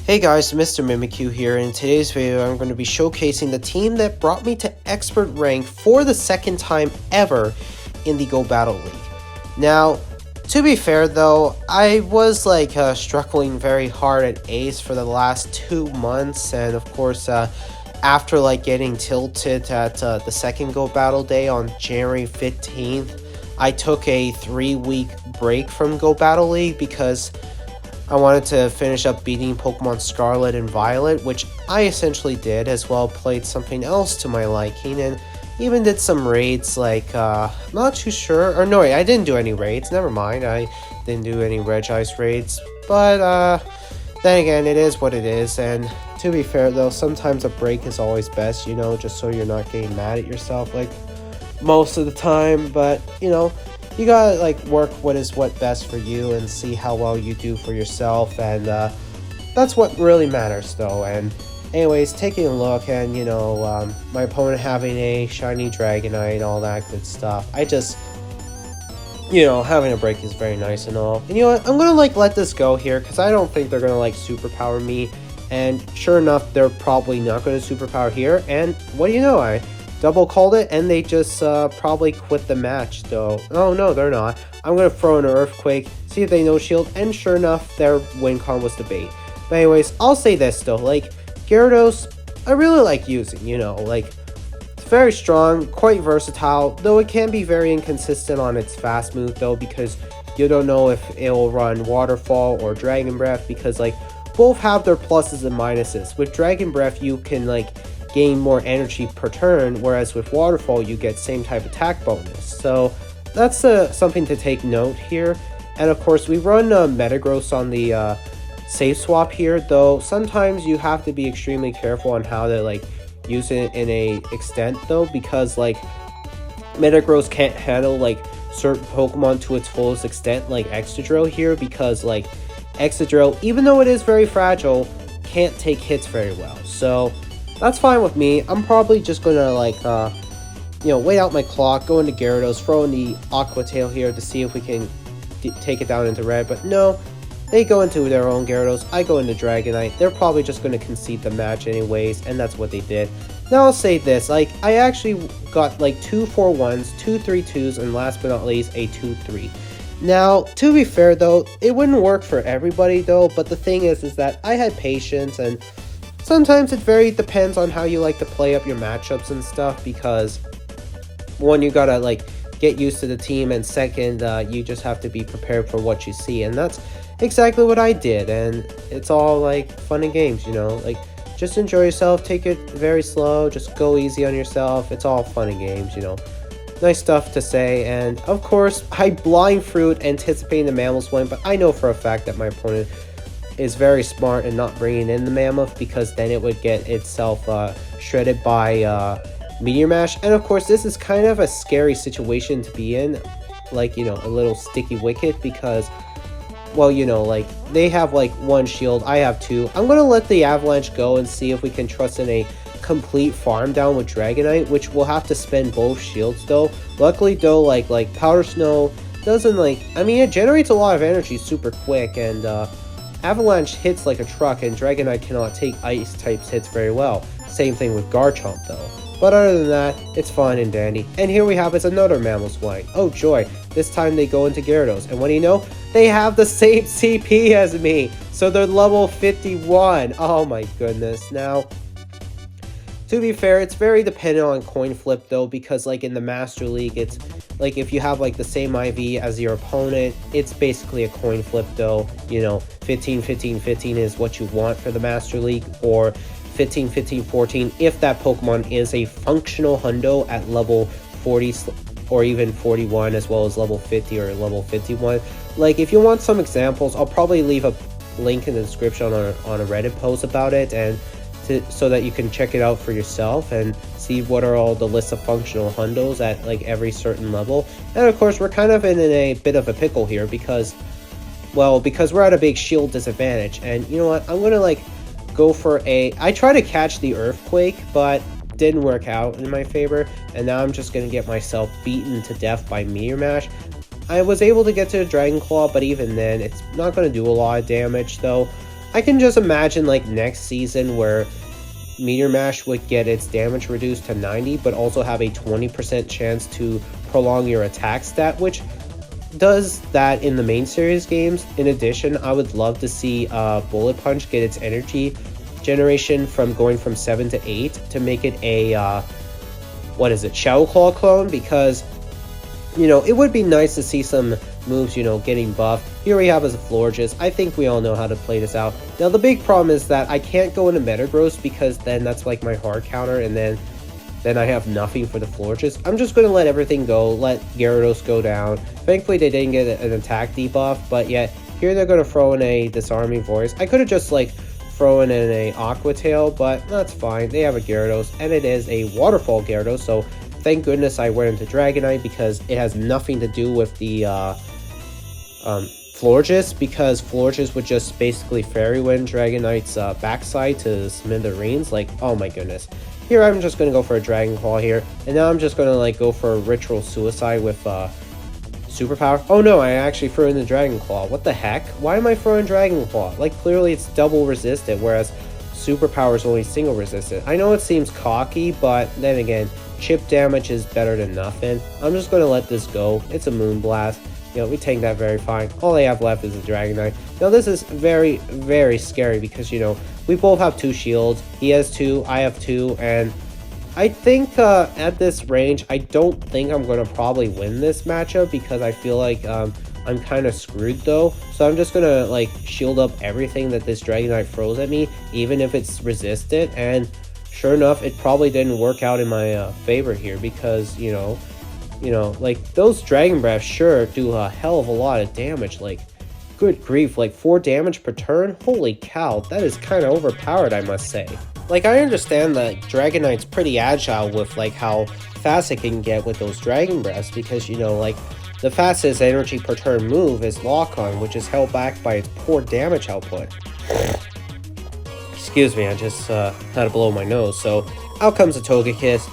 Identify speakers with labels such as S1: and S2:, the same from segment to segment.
S1: Hey guys, Mr. Mimikyu here. In today's video, I'm going to be showcasing the team that brought me to expert rank for the second time ever in the Go Battle League. Now, to be fair though, I was struggling very hard at Ace for the last 2 months, and of course, after getting tilted at the second Go Battle Day on January 15th, I took a 3-week break from Go Battle League because I wanted to finish up beating Pokemon Scarlet and Violet, which I essentially did, as well played something else to my liking, and even did some raids not too sure, or no wait, I didn't do any raids, never mind, I didn't do any Regice raids, but then again, it is what it is, and to be fair though, sometimes a break is always best, you know, just so you're not getting mad at yourself, most of the time, but, you know, you gotta work what best for you and see how well you do for yourself, and that's what really matters though. And anyways, taking a look, and you know, my opponent having a shiny Dragonite and all that good stuff, I just, you know, having a break is very nice and all. And you know what, I'm gonna let this go here because I don't think they're gonna superpower me, and sure enough, they're probably not gonna superpower here, and what do you know, I double called it, and they just probably quit the match though. Oh no, they're not. I'm gonna throw in an Earthquake, see if they no shield, and sure enough, their win con was the bait. But anyways, I'll say this though, Gyarados, I really like using, you know, it's very strong, quite versatile, though it can be very inconsistent on its fast move though, because you don't know if it'll run Waterfall or Dragon Breath, because both have their pluses and minuses. With Dragon Breath, you can gain more energy per turn, whereas with Waterfall you get same type attack bonus. So that's something to take note here. And of course we run Metagross on the save swap here, though sometimes you have to be extremely careful on how to use it in a extent though, because Metagross can't handle certain Pokemon to its fullest extent, like Excadrill here, because Excadrill, even though it is very fragile, can't take hits very well. So that's fine with me. I'm probably just gonna you know, wait out my clock, go into Gyarados, throw in the Aqua Tail here to see if we can take it down into red, but no, they go into their own Gyarados, I go into Dragonite. They're probably just gonna concede the match anyways, and that's what they did. Now I'll say this, I actually got 2 4-1s, 2 3-2s, and last but not least, a 2-3. Now, to be fair though, it wouldn't work for everybody though, but the thing is that I had patience, and sometimes it very depends on how you like to play up your matchups and stuff, because one, you gotta get used to the team, and second, you just have to be prepared for what you see, and that's exactly what I did. And it's all fun and games, you know, just enjoy yourself, take it very slow, just go easy on yourself. It's all fun and games, you know. Nice stuff to say. And of course, I blind fruit anticipating the Mammoth's win, but I know for a fact that my opponent is very smart in not bringing in the Mammoth, because then it would get itself shredded by Meteor Mash. And of course, this is kind of a scary situation to be in, you know, a little sticky wicket, because, well, you know, they have 1 shield, I have 2. I'm gonna let the Avalanche go and see if we can trust in a complete farm down with Dragonite, which we'll have to spend both shields though. Luckily though, Powder Snow doesn't I mean, it generates a lot of energy super quick, and Avalanche hits like a truck, and Dragonite cannot take ice types hits very well. Same thing with Garchomp though. But other than that, it's fine and dandy. And here we have is another Mammoth's Wine. Oh joy, this time they go into Gyarados, and what do you know? They have the same CP as me, so they're level 51. Oh my goodness. Now, to be fair, it's very dependent on coin flip though, because in the Master League, it's if you have the same IV as your opponent, it's basically a coin flip though. You know, 15 15 15 is what you want for the Master League, or 15 15 14 if that Pokemon is a functional hundo at level 40 or even 41, as well as level 50 or level 51. If you want some examples, I'll probably leave a link in the description on a Reddit post about it, and so that you can check it out for yourself and see what are all the lists of functional hundos at every certain level. And of course, we're kind of in a bit of a pickle here, because, well, because we're at a big shield disadvantage. And you know what, I'm gonna go for I try to catch the Earthquake, but didn't work out in my favor, and now I'm just gonna get myself beaten to death by Meteor Mash. I was able to get to the Dragon Claw, but even then, it's not gonna do a lot of damage though. I can just imagine like next season where Meteor Mash would get its damage reduced to 90, but also have a 20% chance to prolong your attack stat, which does that in the main series games. In addition, I would love to see Bullet Punch get its energy generation from going from 7 to 8 to make it a Shadow Claw clone, because it would be nice to see some moves getting buffed. Here we have as a Florges. I think we all know how to play this out. Now the big problem is that I can't go into Metagross, because then that's like my hard counter, and then I have nothing for the Florges. I'm just going to let everything go, let Gyarados go down. Thankfully they didn't get an attack debuff, but yet here they're going to throw in a Disarming Voice. I could have just like thrown in a Aqua Tail, but that's fine. They have a Gyarados, and it is a Waterfall Gyarados, so thank goodness I went into Dragonite, because it has nothing to do with the Florges, because Florges would just basically Fairy Wind Dragonite's backside to smithereens. Like, oh my goodness. Here I'm just going to go for a Dragon Claw here, and now I'm just going to like go for a Ritual Suicide with Superpower. Oh no, I actually threw in the Dragon Claw. What the heck? Why am I throwing Dragon Claw? Like, clearly it's double resisted, whereas Superpower is only single resisted. I know it seems cocky, but then again, chip damage is better than nothing. I'm just going to let this go. It's a Moonblast. We take that very fine. All I have left is a Dragonite. Now this is very, very scary, because we both have 2 shields. He has 2, I have 2, and I think at this range, I don't think I'm going to probably win this matchup, because I feel like I'm kind of screwed though. So I'm just going to like shield up everything that this Dragonite throws at me, even if it's resisted. And sure enough, it probably didn't work out in my favor here, because like those Dragon Breath sure do a hell of a lot of damage. Like, good grief, like 4 damage per turn? Holy cow, that is kind of overpowered, I must say. Like, I understand that Dragonite's pretty agile with like how fast it can get with those Dragon Breaths, because like the fastest energy per turn move is Lock On, which is held back by its poor damage output. Excuse me, I just had to blow my nose. So out comes a Togekiss.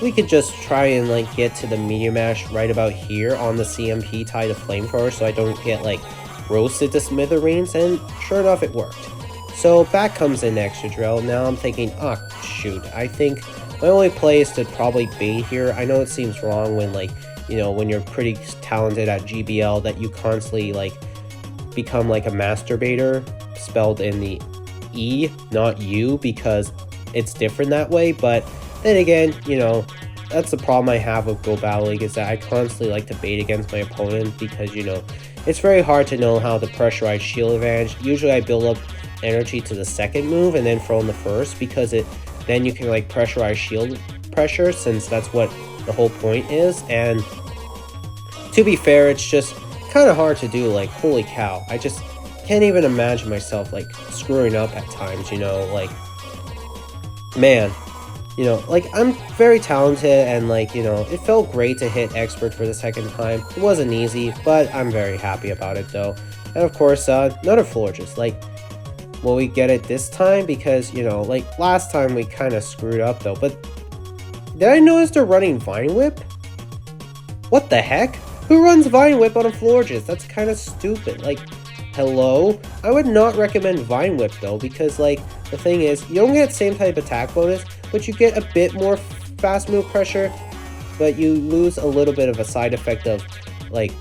S1: We could just try and like get to the Meteor Mash right about here on the CMP tied to Flamethrower, so I don't get like roasted to smithereens, and sure enough it worked. So back comes an Extra Drill. Now I'm thinking, oh shoot, I think my only play is to probably bait here. I know it seems wrong when like, when you're pretty talented at GBL, that you constantly like become like a masturbator, spelled in the E, not U, because it's different that way. But then again, that's the problem I have with Go Battle League, is that I constantly like to bait against my opponent, because it's very hard to know how to pressurize shield advantage. Usually I build up energy to the second move and then throw in the first, because then you can like pressurize shield pressure, since that's what the whole point is. And to be fair, it's just kind of hard to do. Like, holy cow, I just can't even imagine myself like screwing up at times. Like, man, like I'm very talented, and like it felt great to hit Expert for the second time. It wasn't easy, but I'm very happy about it though. And of course, another Florges. Like, will we get it this time? Because like last time we kind of screwed up though. But did I notice they're running Vine Whip? What the heck? Who runs Vine Whip on a Florges? That's kind of stupid. Like, hello? I would not recommend Vine Whip though, because like the thing is, you don't get the same type of attack bonus, but you get a bit more fast move pressure, but you lose a little bit of a side effect of like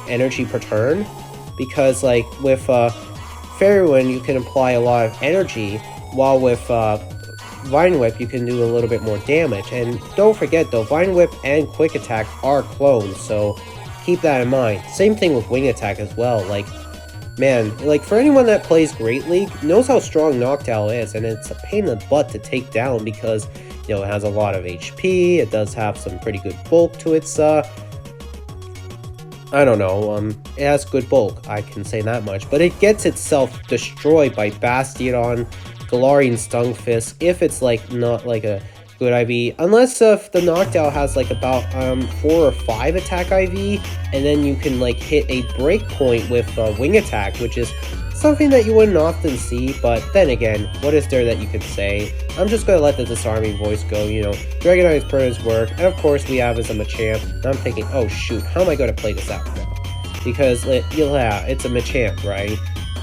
S1: energy per turn, because like with Fairy Wind you can apply a lot of energy, while with Vine Whip you can do a little bit more damage. And don't forget though, Vine Whip and Quick Attack are clones, so keep that in mind. Same thing with Wing Attack as well. Like, man, like for anyone that plays Great League knows how strong Noctowl is, and it's a pain in the butt to take down, because it has a lot of HP. It does have some pretty good bulk to its I don't know, it has good bulk, I can say that much, but it gets itself destroyed by Bastion, Galarian Stunfisk, if it's like not like a good IV, unless if the Noctowl has like about 4 or 5 attack IV, and then you can like hit a break point with Wing Attack, which is something that you wouldn't often see. But then again, what is there that you can say? I'm just going to let the Disarming Voice go. Dragonite's put his work, and of course we have as a Machamp, and I'm thinking, oh shoot, how am I going to play this out now? Because yeah, it's a Machamp, right?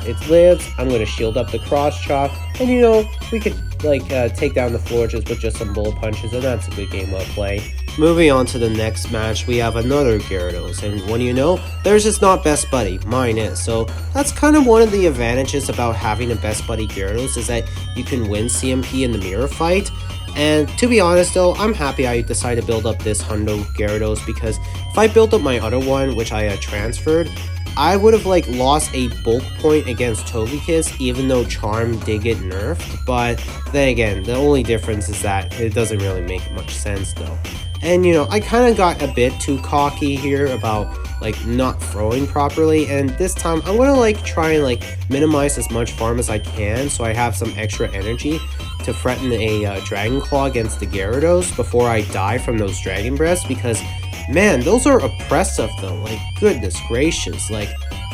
S1: it lives. I'm going to shield up the cross chop, and you know, we could like take down the floor just with just some bullet punches, and that's a good game well played. Moving on to the next match, we have another Gyarados, and what do you know? Theirs is not best buddy, mine is. So that's kind of one of the advantages about having a best buddy Gyarados, is that you can win CMP in the mirror fight. And to be honest though, I'm happy I decided to build up this Hundo Gyarados, because if I built up my other one, which I transferred, I would have like lost a bulk point against Togekiss, even though Charm did get nerfed. But then again, the only difference is that it doesn't really make much sense though. And you know, I kind of got a bit too cocky here about like not throwing properly, and this time I'm gonna like try and like minimize as much farm as I can, so I have some extra energy to threaten a Dragon Claw against the Gyarados before I die from those Dragon Breaths, because man, those are oppressive though, like goodness gracious, like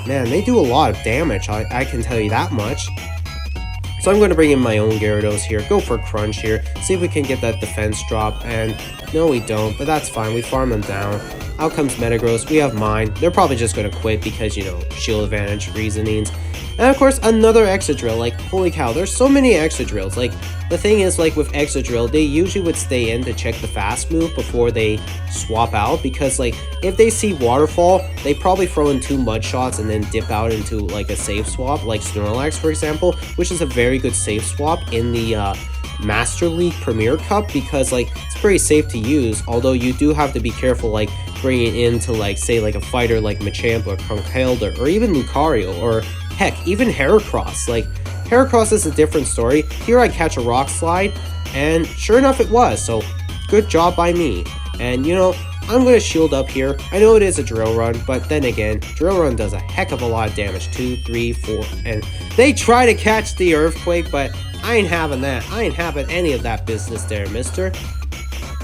S1: man, they do a lot of damage, I can tell you that much. So I'm going to bring in my own Gyarados here, go for Crunch here, see if we can get that defense drop, and no we don't, but that's fine, we farm them down. Out comes Metagross, we have mine, they're probably just going to quit because, you know, shield advantage reasonings. And of course, another Exadrill, like, holy cow, there's so many Exadrills. Like, the thing is, like, with Exadrill, they usually would stay in to check the fast move before they swap out, because, like, if they see Waterfall, they probably throw in 2 Mud Shots and then dip out into, like, a safe swap, like Snorlax, for example, which is a very good safe swap in the, Master League Premier Cup, because like it's pretty safe to use, although you do have to be careful like bringing it into like say like a fighter like Machamp or Conkeldurr or even Lucario or heck even Heracross. Like Heracross is a different story. Here I catch a Rock Slide, and sure enough it was, so good job by me. And you know, I'm going to shield up here. I know it is a Drill Run, but then again, Drill Run does a heck of a lot of damage. 2, 3, 4, and they try to catch the Earthquake, but I ain't having that. I ain't having any of that business there, mister.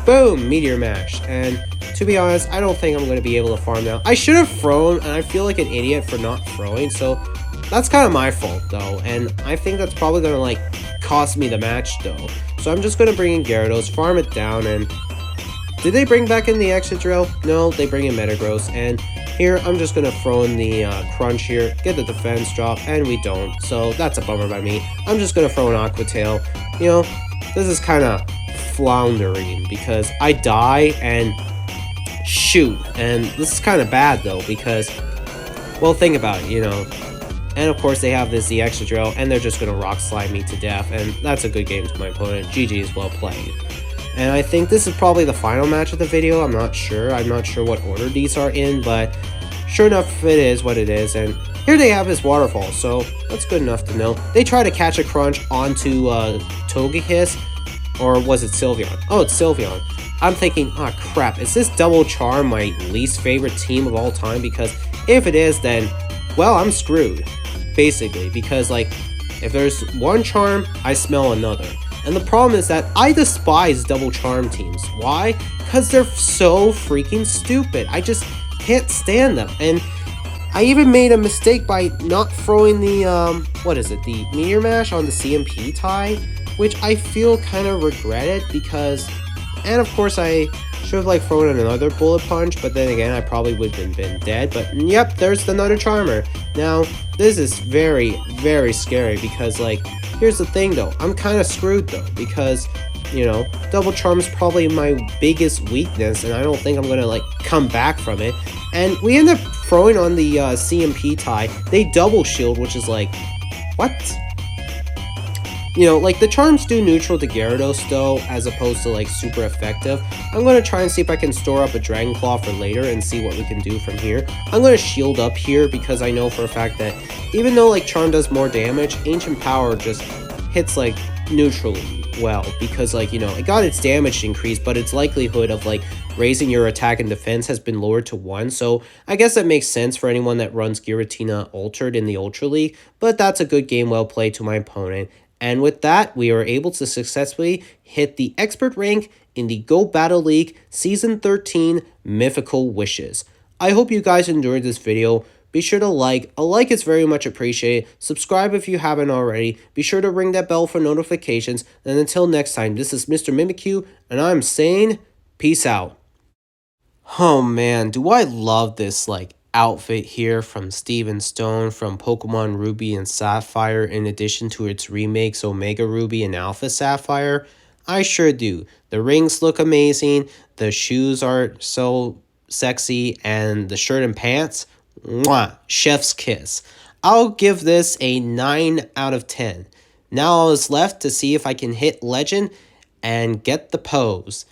S1: Boom! Meteor Mash. And to be honest, I don't think I'm going to be able to farm now. I should have thrown, and I feel like an idiot for not throwing, so that's kind of my fault, though. And I think that's probably going to, like, cost me the match, though. So I'm just going to bring in Gyarados, farm it down, and did they bring back in the Excadrill? No, they bring in Metagross, and here I'm just going to throw in the Crunch here, get the defense drop, and we don't, so that's a bummer by me. I'm just going to throw an Aqua Tail. You know, this is kind of floundering because I die and shoot, and this is kind of bad though because, well, think about it, you know. And of course they have this the Excadrill, and they're just going to Rock Slide me to death, and that's a good game to my opponent. GG is well played. And I think this is probably the final match of the video. I'm not sure what order these are in, but sure enough, it is what it is. And here they have his Waterfall, so that's good enough to know. They try to catch a Crunch onto Togekiss, or was it Sylveon? Oh, it's Sylveon. I'm thinking, oh crap, is this Double Charm my least favorite team of all time? Because if it is, then, well, I'm screwed, basically. Because, like, if there's one Charm, I smell another. And the problem is that I despise Double Charm teams. Why? Because they're so freaking stupid. I just can't stand them. And I even made a mistake by not throwing the, the Meteor Mash on the CMP tie, which I feel kind of regretted because, and of course I should have like thrown in another Bullet Punch, but then again I probably would have been dead. But yep, there's another Charmer. Now, this is very, very scary because, like, here's the thing though, I'm kind of screwed though, because, you know, Double Charm is probably my biggest weakness, and I don't think I'm going to, like, come back from it. And we end up throwing on the CMP tie. They double shield, which is like, what? You know, like, the Charms do neutral to Gyarados though, as opposed to, like, super effective. I'm going to try and see if I can store up a Dragon Claw for later and see what we can do from here. I'm going to shield up here because I know for a fact that even though, like, Charm does more damage, Ancient Power just hits, like, neutrally well, because, like, you know, it got its damage increased, but its likelihood of, like, raising your attack and defense has been lowered to 1, so I guess that makes sense for anyone that runs Giratina Altered in the Ultra League, but that's a good game well played to my opponent. And with that, we were able to successfully hit the expert rank in the Go Battle League Season 13 Mythical Wishes. I hope you guys enjoyed this video. Be sure to like. A like is very much appreciated. Subscribe if you haven't already. Be sure to ring that bell for notifications. And until next time, this is Mr. Mimikyu, and I'm saying peace out. Oh man, do I love this, like, outfit here from Steven Stone from Pokemon Ruby and Sapphire in addition to its remakes Omega Ruby and Alpha Sapphire? I sure do. The rings look amazing, the shoes are so sexy, and the shirt and pants, mwah, chef's kiss. I'll give this a 9 out of 10. Now all is left to see if I can hit Legend and get the pose.